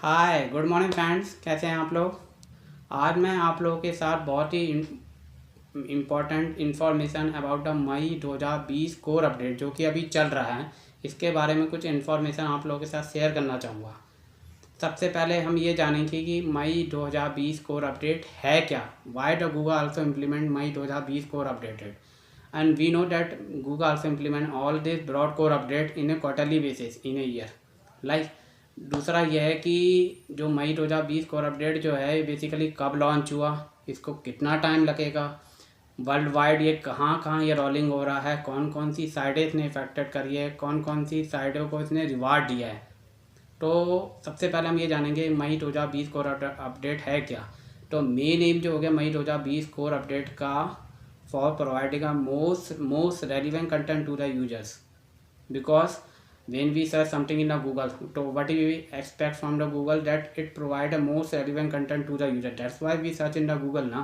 Hi good morning friends, कैसे हैं आप लोग। आज मैं आप लोगों के साथ बहुत ही important information about the May 2020 core update जो कि अभी चल रहा है, इसके बारे में कुछ इन्फॉर्मेशन आप लोगों के साथ शेयर करना चाहूँगा। सबसे पहले हम ये जानेंगे कि मई 2020 कोर अपडेट है क्या। Why the Google also implement May 2020 core updated and we know that Google also implement all this broad core update in a quarterly basis in a year like। दूसरा यह है कि जो मई 2020 कोर अपडेट जो है basically कब launch हुआ, इसको कितना टाइम लगेगा, वर्ल्ड वाइड ये कहाँ कहाँ ये रोलिंग हो रहा है, कौन कौन सी साइडें इसने इफेक्टेड करी है, कौन कौन सी साइडों को इसने रिवार्ड दिया है। तो सबसे पहले हम ये जानेंगे मई 2020 कोर अपडेट है क्या। तो मेन एम जो हो गया मई 2020 कोर अपडेट का for providing a most relevant content to the users, because when we search something in the Google, so what do we expect from the Google, that it provide a most relevant content to the user. That's why we search in the Google now,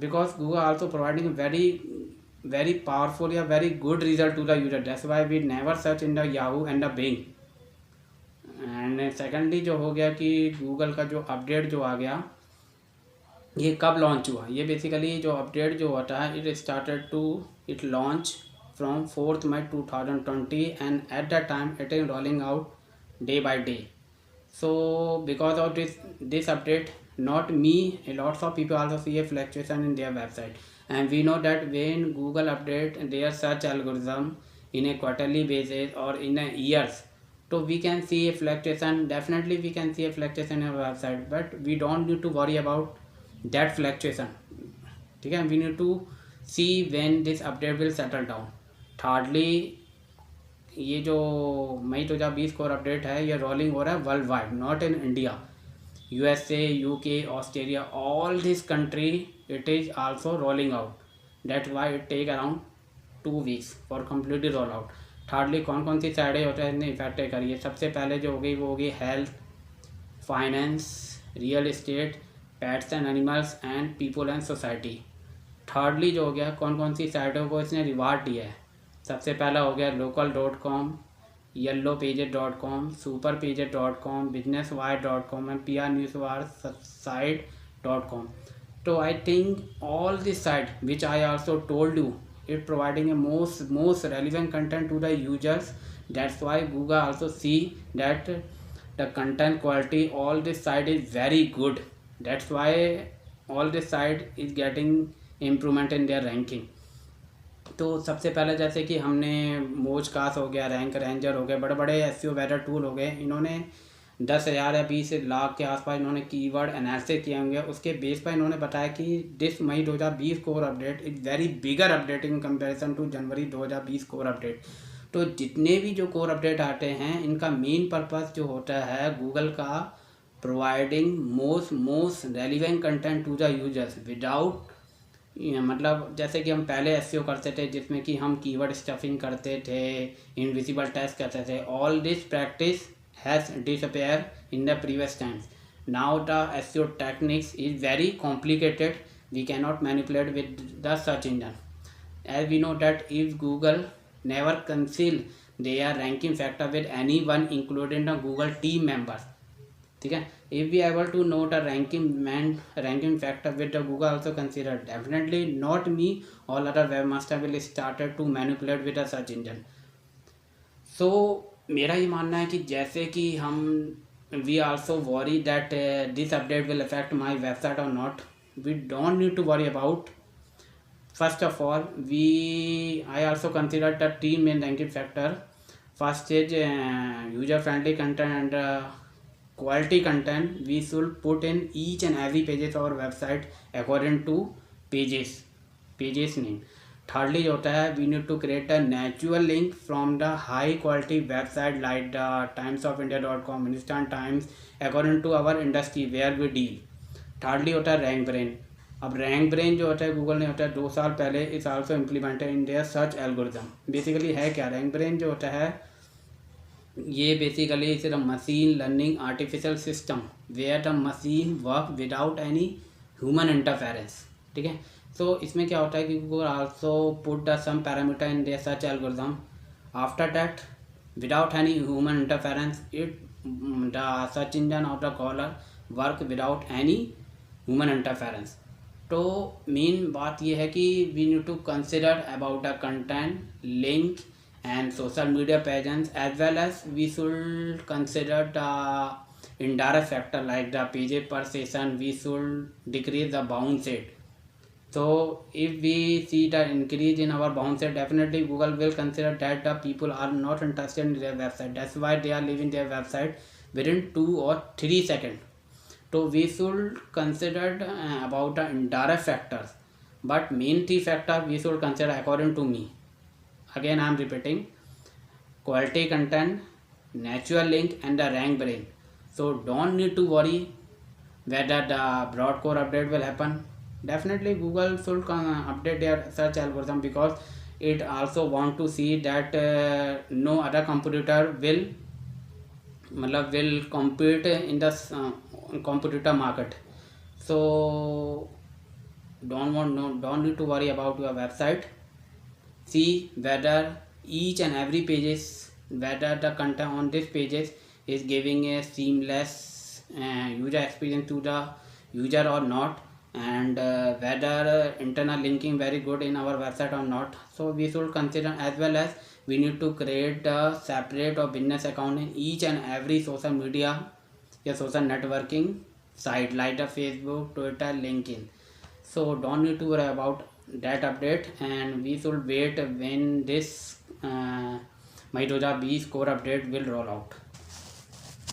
because Google also providing very powerful या very good result to the user. That's why we never search in the Yahoo and the Bing. And secondly जो हो गया कि Google का जो update जो आ गया ये कब लॉन्च हुआ। ये बेसिकली जो अपडेट जो होता है it launch from 4 May 2020 and at the time it is rolling out day by day. So because of this update not me, a lots of people also see a fluctuation in their website, and we know that when Google update their search algorithm in a quarterly basis or in a years, so we can see a fluctuation. Definitely we can see a fluctuation in our website, but we don't need to worry about that fluctuation. ठीक है, we need to see when this update will settle down. Thirdly, ये जो मई 2020 core update है ये rolling हो रहा है world wide, not in India. USA, UK, Australia, all this country it is also rolling out. That's why it take around 2 weeks for completely roll out. Thirdly, कौन कौन सी साइडें होता है इसने इफेक्ट करी है। सबसे पहले जो हो गई वो हो गई health, finance, real estate, pets and animals and people and society. Thirdly जो हो गया कौन कौन सी साइटों को इसने रिवार्ड दिया है। सबसे पहला हो गया local.com, yellowpages.com, superpages.com, businesswire.com and prnewswire.com. So I think all this site which I also told you, it providing a most relevant content to the users. That's why Google also see that the content quality all this site is very good. That's why all this site is getting improvement in their ranking. तो सबसे पहले जैसे कि हमने मोजकास हो गया, rank ranger हो गए, बड़े बड़े एसईओ वेदर टूल हो गए, इन्होंने 10,000 या 20 लाख के आसपास इन्होंने कीवर्ड एनालिसिस किए होंगे। उसके बेस पर इन्होंने बताया कि this May 2020 core update is very bigger update in comparison to January 2020 core update. तो जितने भी जो कोर अपडेट आते हैं इनका मेन पर्पस जो होता है गूगल का providing most relevant content to the users without, मतलब जैसे कि हम पहले एसईओ करते थे जिसमें कि हम कीवर्ड स्टफिंग करते थे, इनविजिबल टेस्ट करते थे। All this practice has disappear in the previous times. Now the SEO techniques is very complicated, we can not manipulate with the search engine, as we know that if Google never conceal their ranking factor with any one including the Google team members. ठीक है, if we able to note a ranking factor with the Google also consider, definitely not me, all other webmaster will started to manipulate with a search engine. So मेरा ये मानना है कि जैसे कि हम we also worry that this update will affect my website or not, we don't need to worry about. First of all, I also consider the three main ranking factor. First is user friendly content and quality content we should put in each and every pages of our website according to pages name. Thirdly जो होता है we need to create a natural link from the high quality website like the timesofindia.com, Hindustan Times, according to our industry where we deal. Thirdly होता है rank brain. अब rank brain जो होता है Google ने होता है 2 साल पहले इस also implemented in their search algorithm. Basically है क्या रैंक ब्रेन जो होता है, ये basically is a machine learning artificial system where the machine work without any human interference. ठीक है, सो इसमें क्या होता है कि Google also put the some parameter in their search algorithm, after that without any human interference it the search engine or the crawler work without any human interference. तो मेन बात ये है कि we need to consider about the content, link and social media presence, as well as we should consider the indirect factor like the pages per session. We should decrease the bounce rate. So if we see the increase in our bounce rate, definitely Google will consider that the people are not interested in their website. That's why they are leaving their website within 2 or 3 seconds. So we should consider about the indirect factors, but main 3 factors we should consider according to me. Again I am repeating: quality content, natural link, and the rank brain. So don't need to worry whether the broad core update will happen. Definitely Google should update their search algorithm, because it also want to see that no other competitor will compete in the competitor market. So don't need to worry about your website. See whether each and every pages, whether the content on this pages is giving a seamless user experience to the user or not, and whether internal linking very good in our website or not. So we should consider, as well as we need to create a separate or business account in each and every social media या social networking site like the Facebook, Twitter, LinkedIn. So don't need to worry about that update, and we should wait when this May 2020 core update will roll out.